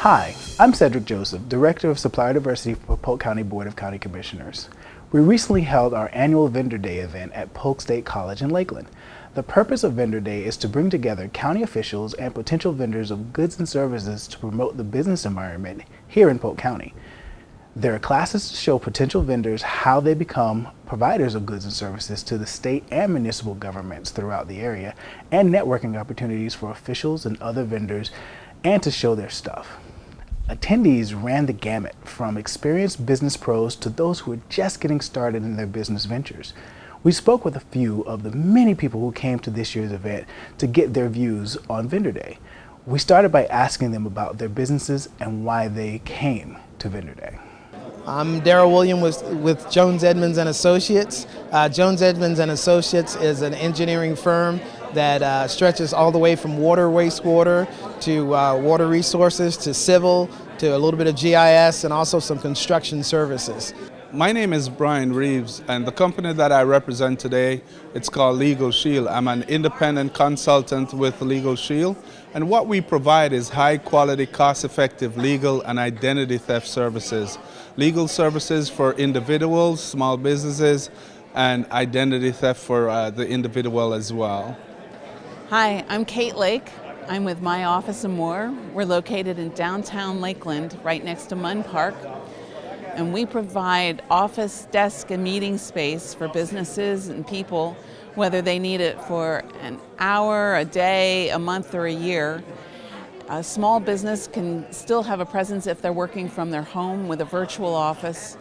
Hi, I'm Cedric Joseph, Director of Supplier Diversity for Polk County Board of County Commissioners. We recently held our annual Vendor Day event at Polk State College in Lakeland. The purpose of Vendor Day is to bring together county officials and potential vendors of goods and services to promote the business environment here in Polk County. There are classes to show potential vendors how they become providers of goods and services to the state and municipal governments throughout the area, and networking opportunities for officials and other vendors, and to show their stuff. Attendees ran the gamut from experienced business pros to those who are just getting started in their business ventures. We spoke with a few of the many people who came to this year's event to get their views on Vendor Day. We started by asking them about their businesses and why they came to Vendor Day. I'm Darryl William with Jones Edmonds and Associates. Jones Edmonds and Associates is an engineering firm that stretches all the way from water, wastewater, to water resources, to civil, to a little bit of GIS, and also some construction services. My name is Brian Reeves, and the company that I represent today, it's called Legal Shield. I'm an independent consultant with Legal Shield, and what we provide is high quality, cost-effective legal and identity theft services. Legal services for individuals, small businesses, and identity theft for the individual as well. Hi, I'm Kate Lake. I'm with my office and more. We're located in downtown Lakeland, right next to Munn Park. And we provide office, desk, and meeting space for businesses and people, whether they need it for an hour, a day, a month, or a year. A small business can still have a presence if they're working from their home with a virtual office.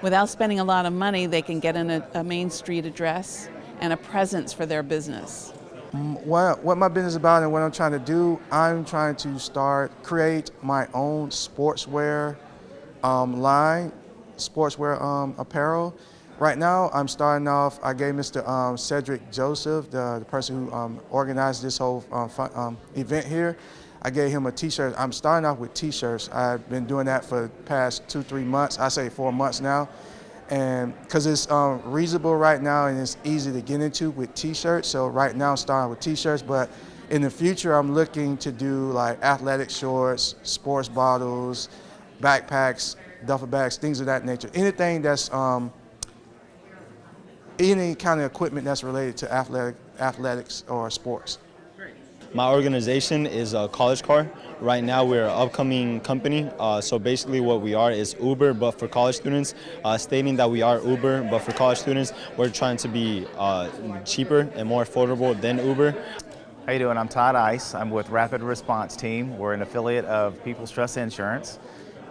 Without spending a lot of money, they can get in a Main Street address and a presence for their business. What my business is about and what I'm trying to do, I'm trying to create my own sportswear line, sportswear apparel. Right now, I'm starting off, I gave Mr. Cedric Joseph, the person who organized this whole event here, I gave him a t-shirt. I'm starting off with t-shirts. I've been doing that for the past 2-3 months, I say 4 months now. And because it's reasonable right now and it's easy to get into with t-shirts, so right now I'm starting with t-shirts, but in the future I'm looking to do like athletic shorts, sports bottles, backpacks, duffel bags, things of that nature. Anything that's, any kind of equipment that's related to athletics or sports. My organization is College Car. Right now we're an upcoming company, so basically what we are is Uber, but for college students, stating that we are Uber, but for college students, we're trying to be cheaper and more affordable than Uber. How you doing? I'm Todd Ice. I'm with Rapid Response Team. We're an affiliate of People's Trust Insurance,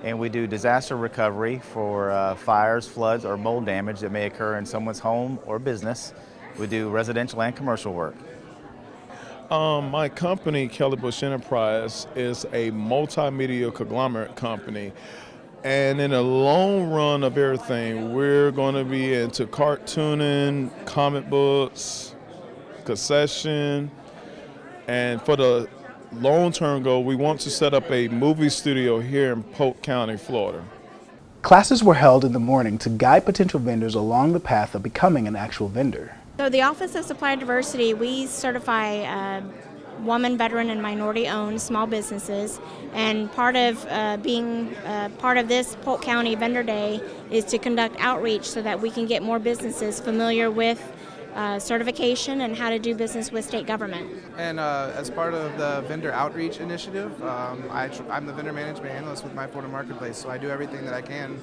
and we do disaster recovery for fires, floods, or mold damage that may occur in someone's home or business. We do residential and commercial work. My company, Kelly Bush Enterprise, is a multimedia conglomerate company. And in the long run of everything, we're going to be into cartooning, comic books, concession, and for the long-term goal, we want to set up a movie studio here in Polk County, Florida. Classes were held in the morning to guide potential vendors along the path of becoming an actual vendor. So the Office of Supplier Diversity, we certify woman, veteran, and minority-owned small businesses, and part of being part of this Polk County Vendor Day is to conduct outreach so that we can get more businesses familiar with certification and how to do business with state government. And as part of the vendor outreach initiative, I'm the vendor management analyst with My Florida Marketplace, so I do everything that I can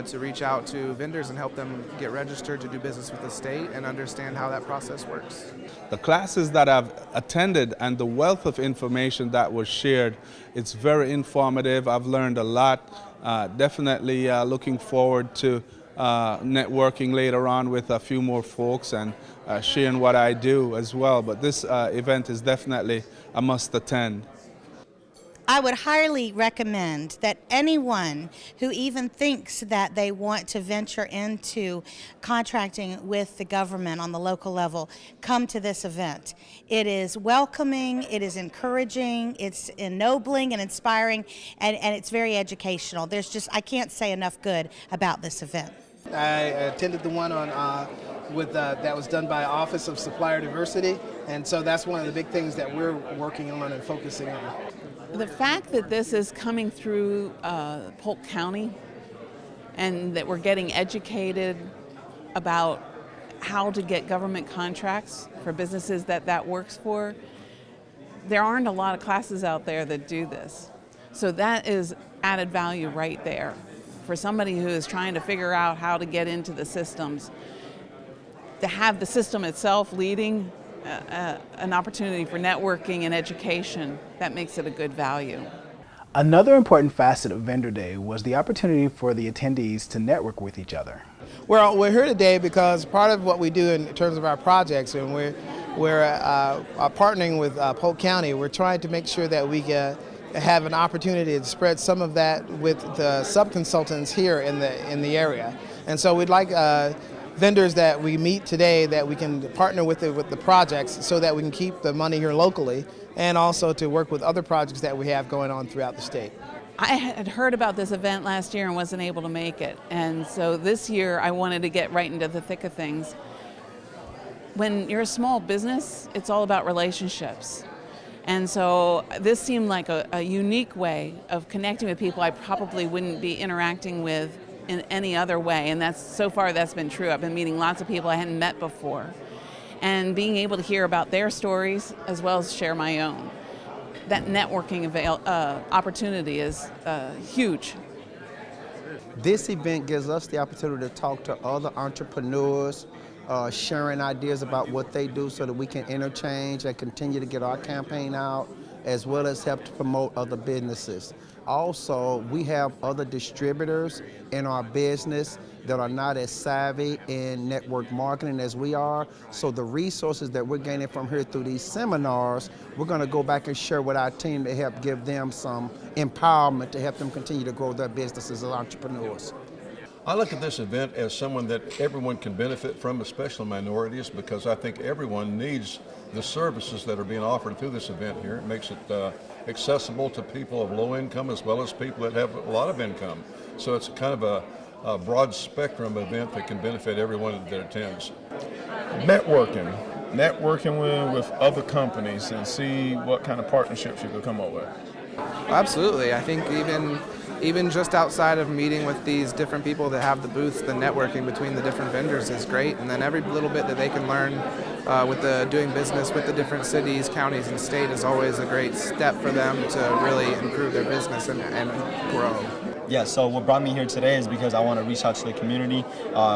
to reach out to vendors and help them get registered to do business with the state and understand how that process works. The classes that I've attended and the wealth of information that was shared, it's very informative. I've learned a lot. Definitely looking forward to networking later on with a few more folks and sharing what I do as well. But this event is definitely a must attend. I would highly recommend that anyone who even thinks that they want to venture into contracting with the government on the local level come to this event. It is welcoming, it is encouraging, it's ennobling and inspiring, and it's very educational. I can't say enough good about this event. I attended the one on that was done by Office of Supplier Diversity, and so that's one of the big things that we're working on and focusing on. The fact that this is coming through Polk County and that we're getting educated about how to get government contracts for businesses that works for, there aren't a lot of classes out there that do this. So that is added value right there for somebody who is trying to figure out how to get into the systems. To have the system itself leading an opportunity for networking and education, that makes it a good value. Another important facet of Vendor Day was the opportunity for the attendees to network with each other. Well, we're here today because part of what we do in terms of our projects, and we're partnering with Polk County, we're trying to make sure that we have an opportunity to spread some of that with the sub-consultants here in the area. And so we'd like vendors that we meet today that we can partner with the projects so that we can keep the money here locally, and also to work with other projects that we have going on throughout the state. I had heard about this event last year and wasn't able to make it, and so this year I wanted to get right into the thick of things. When you're a small business, it's all about relationships. And so this seemed like a unique way of connecting with people I probably wouldn't be interacting with in any other way, and so far that's been true. I've been meeting lots of people I hadn't met before, and being able to hear about their stories as well as share my own. That networking opportunity is huge. This event gives us the opportunity to talk to other entrepreneurs, sharing ideas about what they do so that we can interchange and continue to get our campaign out, as well as help to promote other businesses. Also, we have other distributors in our business that are not as savvy in network marketing as we are. So the resources that we're gaining from here through these seminars, we're going to go back and share with our team to help give them some empowerment to help them continue to grow their businesses as entrepreneurs. I look at this event as someone that everyone can benefit from, especially minorities, because I think everyone needs the services that are being offered through this event here. It makes it accessible to people of low income as well as people that have a lot of income. So it's kind of a broad spectrum event that can benefit everyone that attends. Networking with other companies and see what kind of partnerships you could come up with. Absolutely. I think even just outside of meeting with these different people that have the booths, the networking between the different vendors is great, and then every little bit that they can learn with doing business with the different cities, counties, and state is always a great step for them to really improve their business and grow. Yeah, so what brought me here today is because I want to reach out to the community.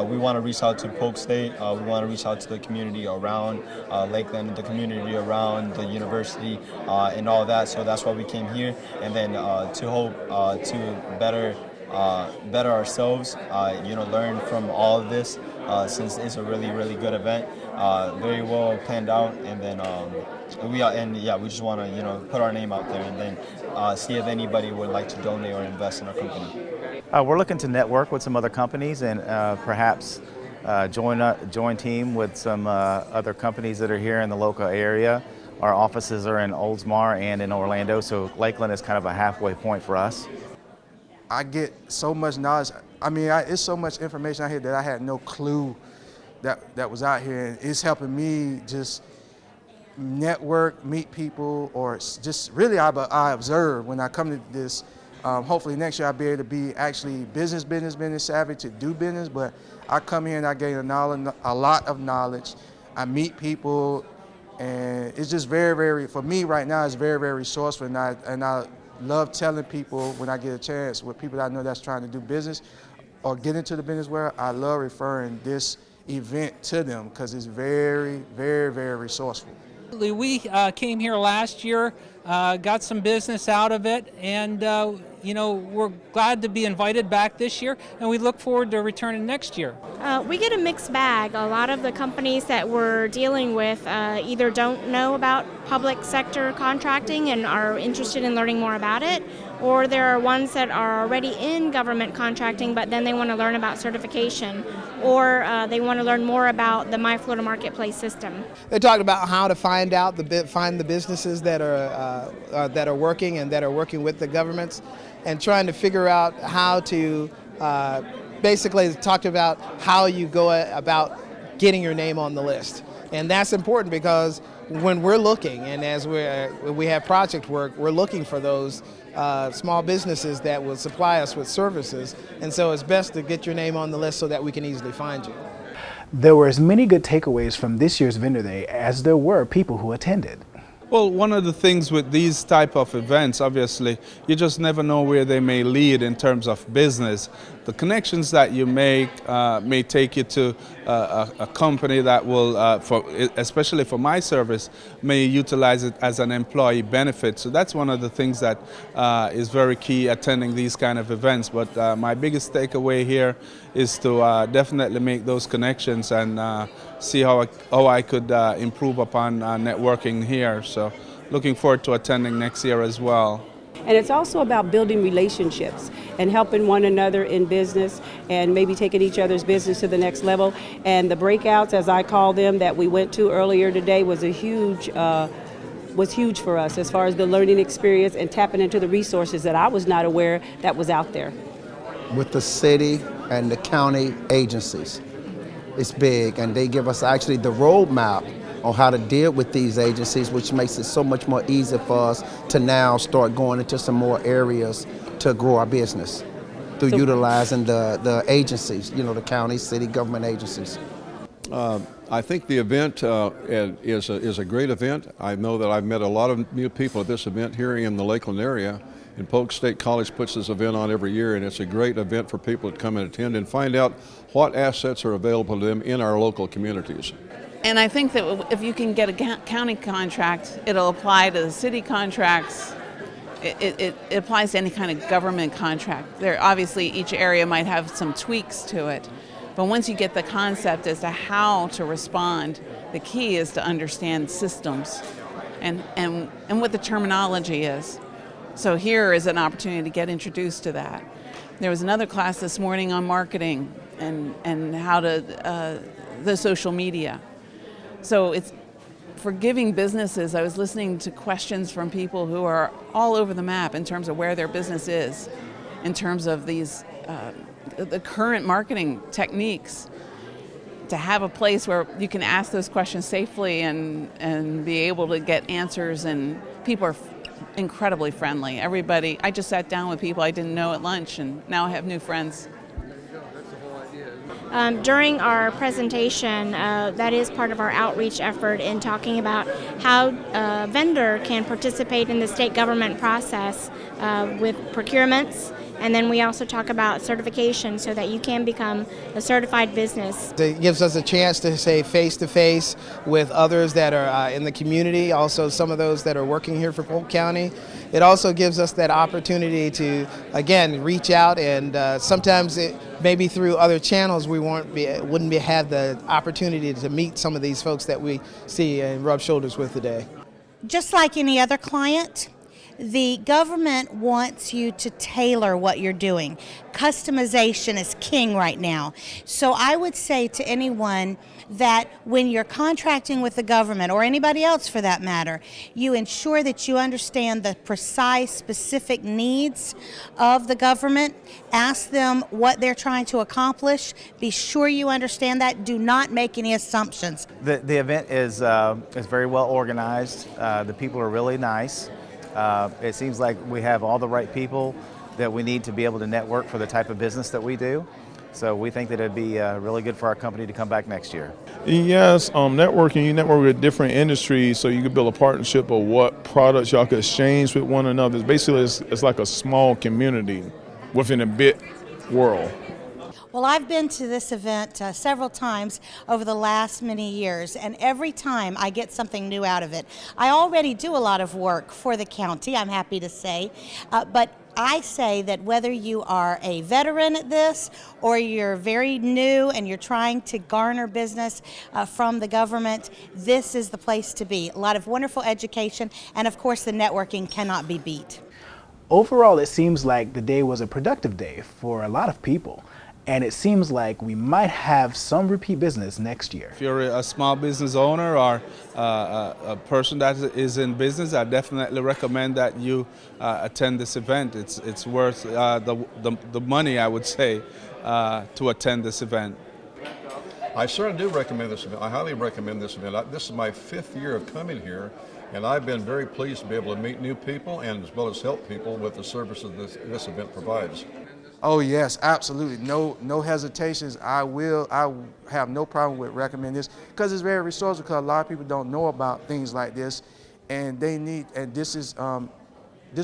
We want to reach out to Polk State. We want to reach out to the community around Lakeland, the community around the university, and all that. So that's why we came here, and then to hope to better ourselves. Learn from all of this since it's a really, really good event. Very well planned out, and then we just want to put our name out there, and then see if anybody would like to donate or invest in our company. We're looking to network with some other companies and perhaps join team with some other companies that are here in the local area. Our offices are in Oldsmar and in Orlando, so Lakeland is kind of a halfway point for us. I get so much knowledge. I mean, it's so much information out here that I had no clue that was out here. And it's helping me just network, meet people, or just really I observe when I come to this. Hopefully next year I'll be able to be actually business savvy to do business, but I come here and I gain a lot of knowledge. I meet people, and it's just very, for me right now, it's very, very resourceful, and I love telling people when I get a chance with people that I know that's trying to do business or get into the business world. I love referring this event to them because it's very, very, very resourceful. We came here last year, got some business out of it, and we're glad to be invited back this year, and we look forward to returning next year. We get a mixed bag. A lot of the companies that we're dealing with either don't know about public sector contracting and are interested in learning more about it, or there are ones that are already in government contracting, but then they want to learn about certification, or they want to learn more about the My Florida Marketplace system. They talked about how to find the businesses that are working and that are working with the governments, and trying to figure out how to basically talk about how you go about getting your name on the list. And that's important because when we're looking, and as we have project work, we're looking for those small businesses that will supply us with services, and so it's best to get your name on the list so that we can easily find you. There were as many good takeaways from this year's Vendor Day as there were people who attended. Well, one of the things with these type of events, obviously, you just never know where they may lead in terms of business. The connections that you make may take you to a company that will, especially for my service, may utilize it as an employee benefit. So that's one of the things that is very key attending these kind of events. But my biggest takeaway here is to definitely make those connections and see how I could improve upon networking here. So looking forward to attending next year as well. And it's also about building relationships and helping one another in business and maybe taking each other's business to the next level. And the breakouts, as I call them, that we went to earlier today was huge for us as far as the learning experience and tapping into the resources that I was not aware that was out there. With the city and the county agencies, it's big, and they give us actually the roadmap on how to deal with these agencies, which makes it so much more easy for us to now start going into some more areas to grow our business through utilizing the agencies, you know, the county, city, government agencies. I think the event is a great event. I know that I've met a lot of new people at this event here in the Lakeland area. And Polk State College puts this event on every year, and it's a great event for people to come and attend and find out what assets are available to them in our local communities. And I think that if you can get a county contract, it'll apply to the city contracts. It applies to any kind of government contract. Obviously, each area might have some tweaks to it. But once you get the concept as to how to respond, the key is to understand systems and what the terminology is. So here is an opportunity to get introduced to that. There was another class this morning on marketing and how to, the social media. So it's for giving businesses, I was listening to questions from people who are all over the map in terms of where their business is, in terms of these, the current marketing techniques, to have a place where you can ask those questions safely and be able to get answers, and people are incredibly friendly. Everybody, I just sat down with people I didn't know at lunch, and now I have new friends. During our presentation, that is part of our outreach effort in talking about how a vendor can participate in the state government process with procurements. And then we also talk about certification so that you can become a certified business. It gives us a chance to say face-to-face with others that are in the community, also some of those that are working here for Polk County. It also gives us that opportunity to, again, reach out, and sometimes maybe through other channels we wouldn't have the opportunity to meet some of these folks that we see and rub shoulders with today. Just like any other client, the government wants you to tailor what you're doing. Customization is king right now. So I would say to anyone that when you're contracting with the government, or anybody else for that matter, you ensure that you understand the precise, specific needs of the government. Ask them what they're trying to accomplish. Be sure you understand that. Do not make any assumptions. The event is very well organized. The people are really nice. It seems like we have all the right people that we need to be able to network for the type of business that we do. So we think that it'd be really good for our company to come back next year. Yes, networking, you network with different industries so you can build a partnership of what products y'all could exchange with one another. Basically, it's like a small community within a big world. Well, I've been to this event several times over the last many years, and every time I get something new out of it. I already do a lot of work for the county, I'm happy to say, but I say that whether you are a veteran at this or you're very new and you're trying to garner business from the government, this is the place to be. A lot of wonderful education, and of course the networking cannot be beat. Overall, it seems like the day was a productive day for a lot of people. And it seems like we might have some repeat business next year. If you're a small business owner or a person that is in business, I definitely recommend that you attend this event. It's worth the money, I would say, to attend this event. I certainly do recommend this event. I highly recommend this event. This is my 5th year of coming here, and I've been very pleased to be able to meet new people and as well as help people with the services this event provides. Oh yes, absolutely. No hesitations. I have no problem with recommending this because it's very resourceful. Because a lot of people don't know about things like this, and this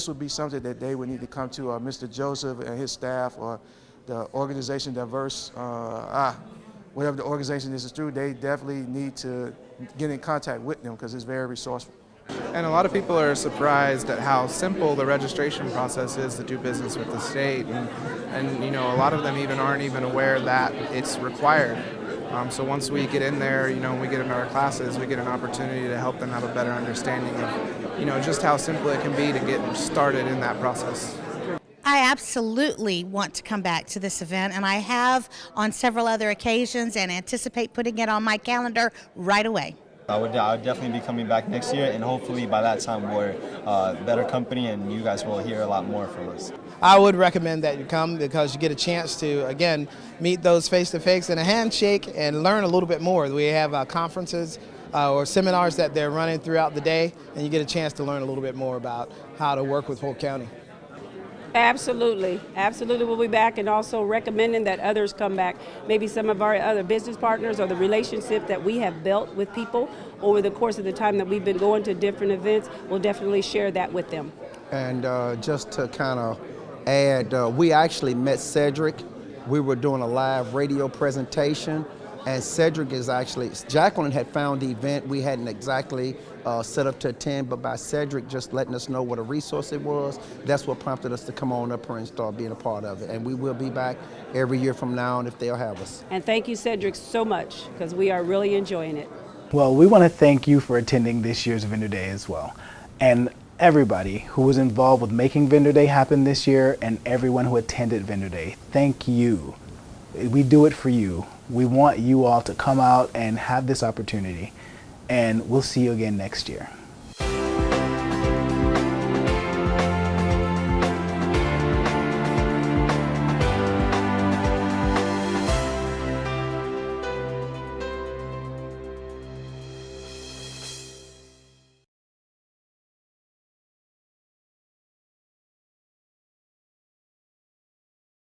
would be something that they would need to come to Mr. Joseph and his staff or the organization whatever the organization this is through. They definitely need to get in contact with them because it's very resourceful. And a lot of people are surprised at how simple the registration process is to do business with the state, and you know, a lot of them aren't even aware that it's required. So once we get in there, you know, when we get into our classes, we get an opportunity to help them have a better understanding of, you know, just how simple it can be to get started in that process. I absolutely want to come back to this event, and I have on several other occasions and anticipate putting it on my calendar right away. I would definitely be coming back next year, and hopefully by that time we're a better company and you guys will hear a lot more from us. I would recommend that you come because you get a chance to, again, meet those face-to-face and a handshake and learn a little bit more. We have conferences or seminars that they're running throughout the day, and you get a chance to learn a little bit more about how to work with Polk County. Absolutely, absolutely. We'll be back, and also recommending that others come back. Maybe some of our other business partners or the relationship that we have built with people over the course of the time that we've been going to different events, we'll definitely share that with them. And just to kind of add, we actually met CEDRIC. We were doing a live radio presentation, and CEDRIC is actually, Jacqueline had found the event. We hadn't exactly set up to attend, but by CEDRIC just letting us know what a resource it was, that's what prompted us to come on up here and start being a part of it. And we will be back every year from now on if they'll have us. And thank you, CEDRIC, so much, because we are really enjoying it. Well, we want to thank you for attending this year's Vendor Day as well. And everybody who was involved with making Vendor Day happen this year, and everyone who attended Vendor Day, thank you. We do it for you. We want you all to come out and have this opportunity, and we'll see you again next year.